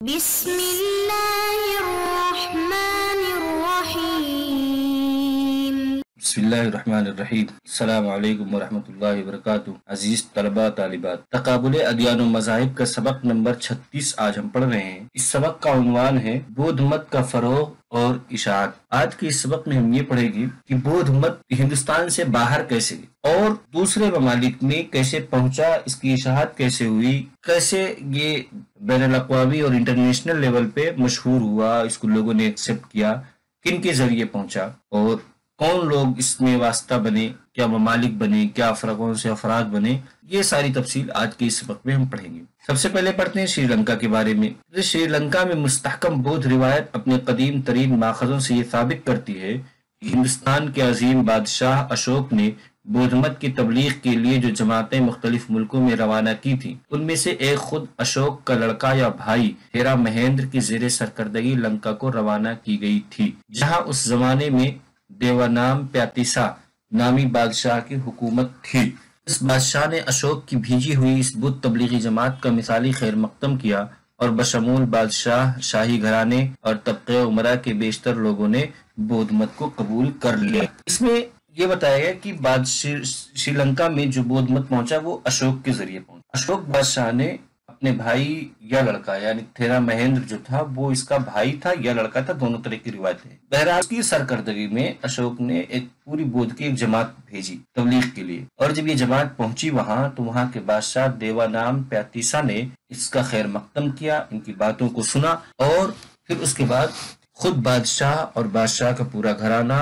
بسم اللہ الرحمن الرحیم۔ بسم اللہ الرحمن الرحیم۔ السلام علیکم ورحمۃ اللہ وبرکاتہ۔ عزیز طلباء طالبات، تقابل ادیان و مذاہب کا سبق نمبر 36 آج ہم پڑھ رہے ہیں۔ اس سبق کا عنوان ہے بودھ مت کا فروغ اور اشاعت۔ آج کے اس سبق میں ہم یہ پڑھیں گے کہ بودھ مت ہندوستان سے باہر کیسے گئی اور دوسرے ممالک میں کیسے پہنچا، اس کی اشاعت کیسے ہوئی، کیسے یہ بین الاقوامی اور انٹرنیشنل لیول پہ مشہور ہوا، اس کو لوگوں نے ایکسیپٹ کیا، کن کے ذریعے پہنچا اور کون لوگ اس میں واسطہ بنے، کیا ممالک بنے، کیا کون سے افراد بنے، یہ ساری تفصیل آج کے اس سبق میں ہم پڑھیں گے۔ سب سے پہلے پڑھتے ہیں شری لنکا کے بارے میں۔ شری لنکا میں مستحکم بودھ روایت اپنے قدیم ترین ماخذوں سے یہ ثابت کرتی ہے کہ ہندوستان کے عظیم بادشاہ اشوک نے بودھ مت کی تبلیغ کے لیے جو جماعتیں مختلف ملکوں میں روانہ کی تھیں، ان میں سے ایک خود اشوک کا لڑکا یا بھائی تھیرا مہیندر کی زیر سرکردگی لنکا کو روانہ کی گئی تھی، جہاں اس زمانے میں دیوانام پیاتیسا نامی بادشاہ کی حکومت تھی۔ اس بادشاہ نے اشوک کی بھیجی ہوئی اس بدھ تبلیغی جماعت کا مثالی خیر مقدم کیا اور بشمول بادشاہ، شاہی گھرانے اور طبقے عمرہ کے بیشتر لوگوں نے بودھ مت کو قبول کر لیا۔ اس میں یہ بتایا گیا کہ شری لنکا میں جو بودھ مت پہنچا وہ اشوک کے ذریعے پہنچا۔ اشوک بادشاہ نے اپنے بھائی یا لڑکا یعنی تھیرا مہیندر جو تھا وہ اس کا بھائی تھا یا لڑکا تھا، دونوں طرح کی روایتیں ہیں۔ بہرحال کی سرکردگی میں اشوک نے ایک پوری بودھ کی ایک جماعت بھیجی تبلیغ کے لیے، اور جب یہ جماعت پہنچی وہاں تو وہاں کے بادشاہ دیوانام پیاتیسا نے اس کا خیر مقدم کیا، ان کی باتوں کو سنا، اور پھر اس کے بعد خود بادشاہ اور بادشاہ کا پورا گھرانہ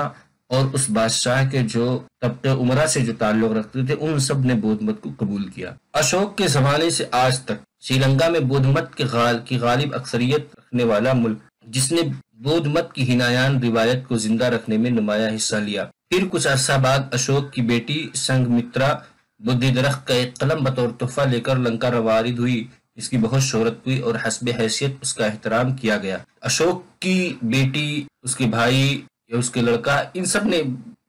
اور اس بادشاہ کے جو طبقے عمرہ سے جو تعلق رکھتے تھے ان سب نے بودھ مت کو قبول کیا۔ اشوک کے زمانے سے آج تک شری لنکا میں بودھ مت کی غالب اکثریت رکھنے والا ملک، جس نے بودھ مت کی ہینایان روایت کو زندہ رکھنے میں نمایاں حصہ لیا۔ پھر کچھ عرصہ بعد اشوک کی بیٹی سنگھ مترا بدھی درخت کا ایک قلم بطور تحفہ لے کر لنکا روارد ہوئی، اس کی بہت شہرت ہوئی اور حسب حیثیت اس کا احترام کیا گیا۔ اشوک کی بیٹی، اس کے بھائی یا اس کے لڑکا، ان سب نے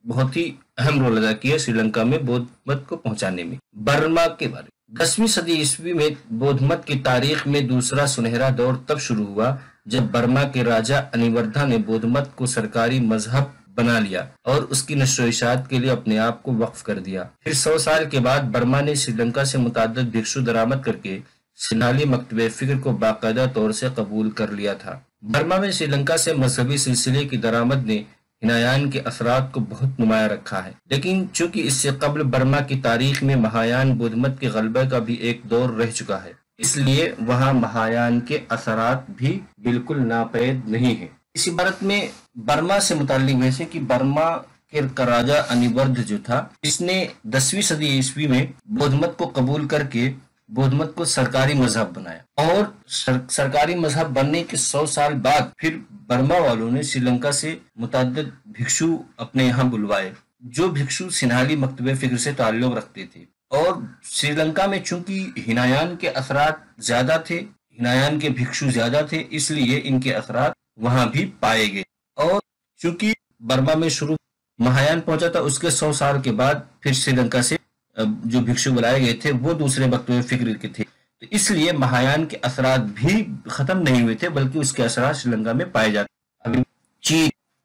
بہت ہی اہم رول ادا کیا سری لنکا میں بودھ مت کو پہنچانے میں۔ برما کے بارے میں 10ویں صدی عیسوی میں بودھ مت کی تاریخ میں دوسرا سنہرا دور تب شروع ہوا جب برما کے راجا انیوردھا نے بودھ مت کو سرکاری مذہب بنا لیا اور اس کی نشر و اشاعت کے لیے اپنے آپ کو وقف کر دیا۔ پھر 100 سال کے بعد برما نے سری لنکا سے متعدد بھکشو درآمد کر کے سنہالی مکتبہ فکر کو باقاعدہ طور سے قبول کر لیا تھا۔ برما میں سری لنکا سے مذہبی سلسلے کی درآمد نے ہینایان کے اثرات کو بہت نمایاں رکھا ہے، لیکن چونکہ اس سے قبل برما کی تاریخ میں مہایان بودھ مت کے غلبہ کا بھی ایک دور رہ چکا ہے، اس لیے وہاں مہایان کے اثرات بھی بالکل ناپید نہیں ہیں۔ اس عبارت میں برما سے متعلق ویسے کہ برما کے راجا انیوردھ جو تھا، اس نے 10ویں صدی عیسوی میں بودھ مت کو قبول کر کے بودھ مت کو سرکاری مذہب بنایا، اور سرکاری مذہب بننے کے 100 سال بعد پھر برما والوں نے سری لنکا سے متعدد بھکشو اپنے یہاں بلوائے، جو بھکشو سنہالی مکتبہ فکر سے تعلق رکھتے تھے۔ اور سری لنکا میں چونکہ ہینایان کے اثرات زیادہ تھے، ہینایان کے بھکشو زیادہ تھے، اس لیے ان کے اثرات وہاں بھی پائے گئے، اور چونکہ برما میں شروع مہایان پہنچا تھا، اس کے 100 سال کے بعد پھر سری لنکا سے جو بھکشو بلائے گئے تھے وہ دوسرے مکتبہ فکر کے تھے، تو اس لیے مہایان کے اثرات بھی ختم نہیں ہوئے تھے بلکہ اس کے اثرات سری لنکا میں پائے جاتے ہیں۔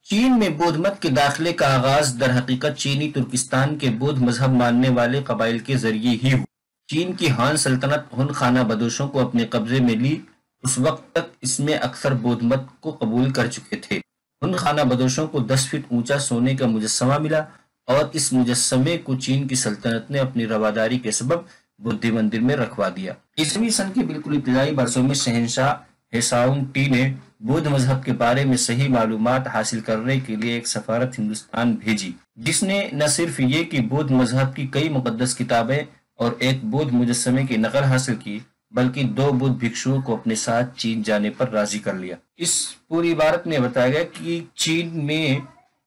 چین میں بودھ مت کے داخلے کا آغاز در حقیقت چینی ترکستان کے بودھ مذہب ماننے والے قبائل کے ذریعے ہی ہوا۔ چین کی ہان سلطنت ہن خانہ بدوشوں کو اپنے قبضے میں لی، اس وقت تک اس میں اکثر بودھ مت کو قبول کر چکے تھے۔ ہن خانہ بدوشوں کو 10 فٹ اونچا سونے کا مجسمہ ملا، اور اس مجسمے کو چین کی سلطنت نے اپنی رواداری کے سبب بدھ مندر میں رکھوا دیا۔ 20ویں صدی کے بالکل ابتدائی برسوں میں شہنشاہ ہیساونگ ٹی نے بودھ مذہب کے بارے میں صحیح معلومات حاصل کرنے کے لیے ایک سفارت ہندوستان بھیجی، جس نے نہ صرف یہ کہ بودھ مذہب کی کئی مقدس کتابیں اور ایک بودھ مجسمے کی نقل حاصل کی، بلکہ 2 بدھ بھکشوؤں کو اپنے ساتھ چین جانے پر راضی کر لیا۔ اس پوری عبارت میں بتایا گیا کہ چین میں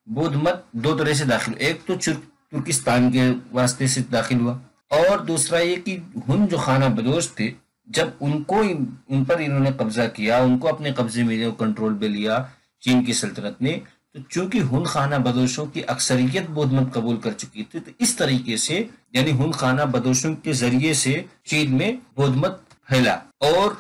بودھ مت 2 طرح سے داخل ہوا، ایک تو ترکستان کے واسطے سے داخل ہوا، اور دوسرا یہ کہ ہن جو خانہ بدوش تھے جب ان پر انہوں نے قبضہ کیا، ان کو اپنے قبضے میں کنٹرول پہ لیا چین کی سلطنت نے، تو چونکہ ہن خانہ بدوشوں کی اکثریت بودھ مت قبول کر چکی تھی، تو اس طریقے سے یعنی ہن خانہ بدوشوں کے ذریعے سے چین میں بودھ مت پھیلا، اور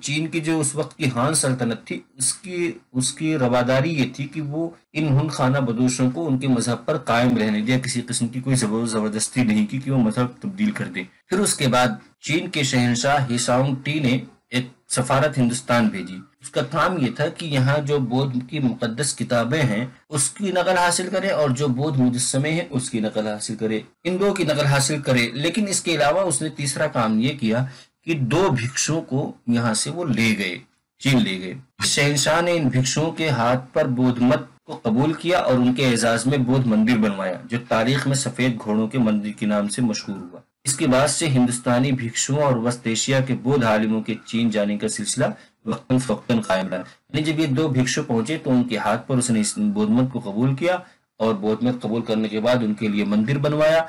چین کی جو اس وقت کی ہان سلطنت تھی اس کی رواداری یہ تھی کہ وہ ان ہن خانہ بدوشوں کو ان کے مذہب پر قائم رہنے دیا، کسی قسم کی کوئی زبردستی نہیں کی کہ وہ مذہب تبدیل کر دے۔ پھر اس کے بعد چین کے شہنشاہ ہیسانگ ٹی نے ایک سفارت ہندوستان بھیجی۔ اس کا کام یہ تھا کہ یہاں جو بودھ کی مقدس کتابیں ہیں اس کی نقل حاصل کرے اور جو بودھ مجسمے ہیں اس کی نقل حاصل کرے، ان دو کی نقل حاصل کرے۔ لیکن اس کے علاوہ اس نے تیسرا کام یہ کیا کہ 2 بھکشوں کو یہاں سے وہ لے گئے، چین لے گئے۔ شہنشاہ نے ان بھکشوں کے ہاتھ پر بودھ مت کو قبول کیا اور ان کے اعزاز میں بودھ مندر بنوایا، جو تاریخ میں سفید گھوڑوں کے مندر کے نام سے مشہور ہوا۔ اس کے بعد سے ہندوستانی بھکشوں اور وسط ایشیا کے بودھ عالموں کے چین جانے کا سلسلہ وقتاً فوقتاً قائم رہا۔ یعنی جب یہ 2 بھکشو پہنچے تو ان کے ہاتھ پر اس نے بودھ مت کو قبول کیا اور بودھ مت قبول کرنے کے بعد ان کے لیے مندر بنوایا۔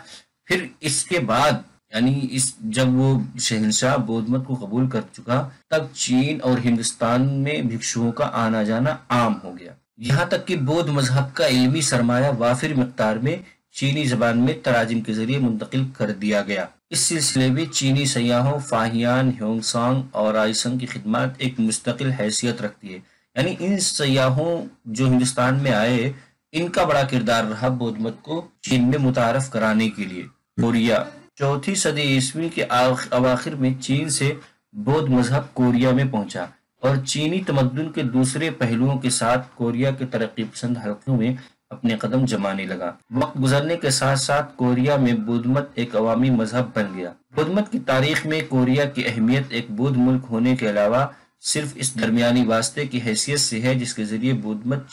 پھر اس کے بعد یعنی جب وہ شہنشاہ بودھ مت کو قبول کر چکا تب چین اور ہندوستان میں بھکشوؤں کا آنا جانا عام ہو گیا، یہاں تک کہ بودھ مذہب کا علمی سرمایہ وافر مقدار میں چینی زبان میں تراجم کے ذریعے منتقل کر دیا گیا۔ اس سلسلے میں چینی سیاحوں فاہیان، ہیونگسانگ اور آئسنگ کی خدمات ایک مستقل حیثیت رکھتی ہے۔ یعنی ان سیاحوں جو ہندوستان میں آئے ان کا بڑا کردار رہا بودھ مت کو چین میں متعارف کرانے کے لیے۔ کوریا 4 صدی عیسوی کے اواخر میں چین سے بودھ مذہب کوریا میں پہنچا اور چینی تمدن کے دوسرے پہلوؤں کے ساتھ کوریا کے ترقی پسند حلقوں میں اپنے قدم جمانے لگا۔ وقت گزرنے کے ساتھ ساتھ کوریا میں بودھ مت ایک عوامی مذہب بن گیا۔ بودھ مت کی تاریخ میں کوریا کی اہمیت ایک بودھ ملک ہونے کے علاوہ صرف اس درمیانی واسطے کی حیثیت سے ہے جس کے ذریعے بودھ مت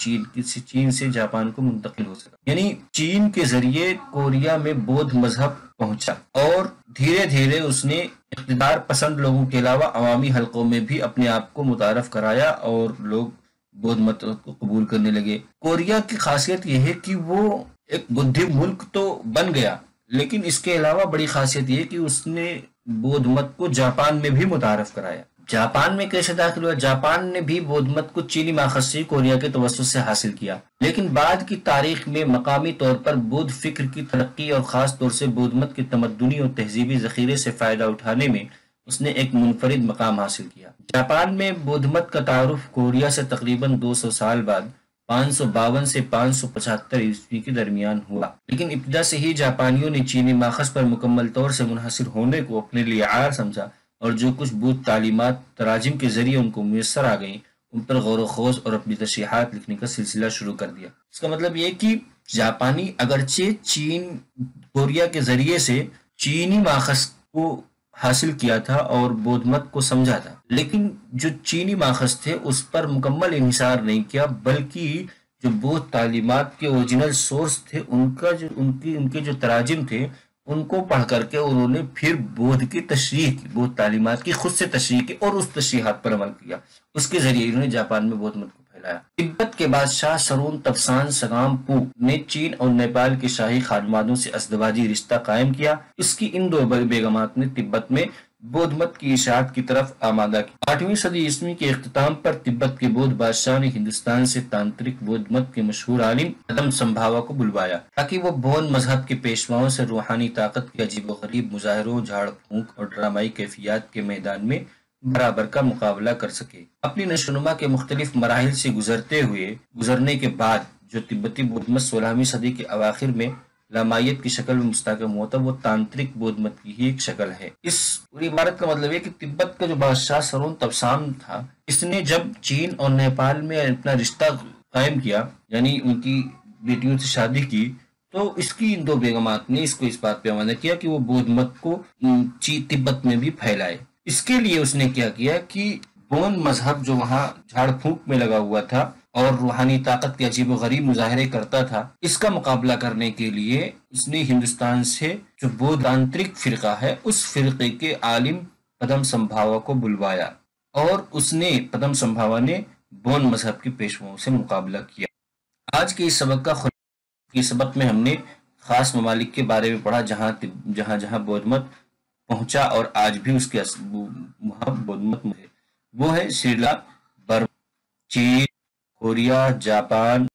چین سے جاپان کو منتقل ہو سکا۔ یعنی چین کے ذریعے کوریا میں بودھ مذہب پہنچا اور دھیرے دھیرے اس نے اقتدار پسند لوگوں کے علاوہ عوامی حلقوں میں بھی اپنے آپ کو متعارف کرایا اور لوگ بودھ مت کو قبول کرنے لگے۔ کوریا کی خاصیت یہ ہے کہ وہ ایک بدھی ملک تو بن گیا لیکن اس کے علاوہ بڑی خاصیت یہ کہ اس نے بودھ مت کو جاپان میں بھی متعارف کرایا۔ جاپان میں کیسے داخل ہوا؟ جاپان نے بھی بودھ مت کو چینی ماخذ سے کوریا کے توسط سے حاصل کیا، لیکن بعد کی تاریخ میں مقامی طور پر بودھ فکر کی ترقی اور خاص طور سے بودھ مت کے تمدنی اور تہذیبی ذخیرے سے فائدہ اٹھانے میں اس نے ایک منفرد مقام حاصل کیا۔ جاپان میں بودھ مت کا تعارف کوریا سے تقریباً 200 سال بعد 552 سے 575 عیسوی کے درمیان ہوا، لیکن ابتدا سے ہی جاپانیوں نے چینی ماخذ پر مکمل طور سے منحصر ہونے کو اپنے لیے عار سمجھا اور جو کچھ بودھ تعلیمات تراجم کے ذریعے ان کو میسر آ گئیں ان پر غور و خوض اور اپنی تشریحات لکھنے کا سلسلہ شروع کر دیا۔ اس کا مطلب یہ کہ جاپانی اگرچہ کوریا کے ذریعے سے چینی ماخذ کو حاصل کیا تھا اور بودھ مت کو سمجھا تھا، لیکن جو چینی ماخذ تھے اس پر مکمل انحصار نہیں کیا بلکہ جو بودھ تعلیمات کے اوریجنل سورس تھے ان کے جو تراجم تھے ان کو پڑھ کر کے انہوں نے پھر بودھ کی تشریح کی، بودھ تعلیمات کی خود سے تشریح کی اور اس تشریحات پر عمل کیا۔ اس کے ذریعے انہوں نے جاپان میں بودھ مت کو پھیلایا۔ تبت کے بادشاہ سرون تفسان سگام پو نے چین اور نیپال کے شاہی خادمادوں سے ازدواجی رشتہ قائم کیا۔ اس کی ان 2 بیگمات نے تبت میں بودھ مت کی اشاعت کی طرف آمادہ کی۔ 8ویں صدی عیسوی کے اختتام پر تبت کے بودھ بادشاہ نے ہندوستان سے تانترک بودھ مت کے مشہور عالم پدم سمبھاوا کو بلوایا تاکہ وہ بودھ مذہب کے پیشواؤں سے روحانی طاقت کے عجیب و غریب مظاہروں، جھاڑ پھونک اور ڈرامائی کیفیات کے میدان میں برابر کا مقابلہ کر سکے۔ اپنی نشو و نما کے مختلف مراحل سے گزرنے کے بعد جو تبتی بودھ مت 16ویں صدی کے اواخر میں لامائیت کی شکل میں مستحکم ہوا تھا وہ تانترک بودھ مت کی ہی ایک شکل ہے۔ اس پوری عبارت کا مطلب ہے کہ تبت کا جو بادشاہ سرون تفسان تھا اس نے جب چین اور نیپال میں اپنا رشتہ قائم کیا یعنی ان کی بیٹیوں سے شادی کی تو اس کی ان 2 بیگمات نے اس کو اس بات پہ آمادہ کیا کہ وہ بودھ مت کو تبت میں بھی پھیلائے۔ اس کے لیے اس نے کیا کہ بودھ مذہب جو وہاں جھاڑ پھونک میں لگا ہوا تھا اور روحانی طاقت کے عجیب و غریب مظاہرے کرتا تھا، اس کا مقابلہ کرنے کے لیے اس نے ہندوستان سے جو بودھ تانترک فرقہ ہے اس فرقے کے عالم پدم سمبھاوا کو بلوایا اور پدم سمبھاوا نے بودھ مذہب کے پیشواؤں سے مقابلہ کیا۔ آج کے اس سبق میں ہم نے خاص ممالک کے بارے میں پڑھا جہاں بودھ مت پہنچا اور آج بھی اس کے بودھ مت ہے۔ وہ ہے سری لنکا، برما، چین، کوریا، جاپان،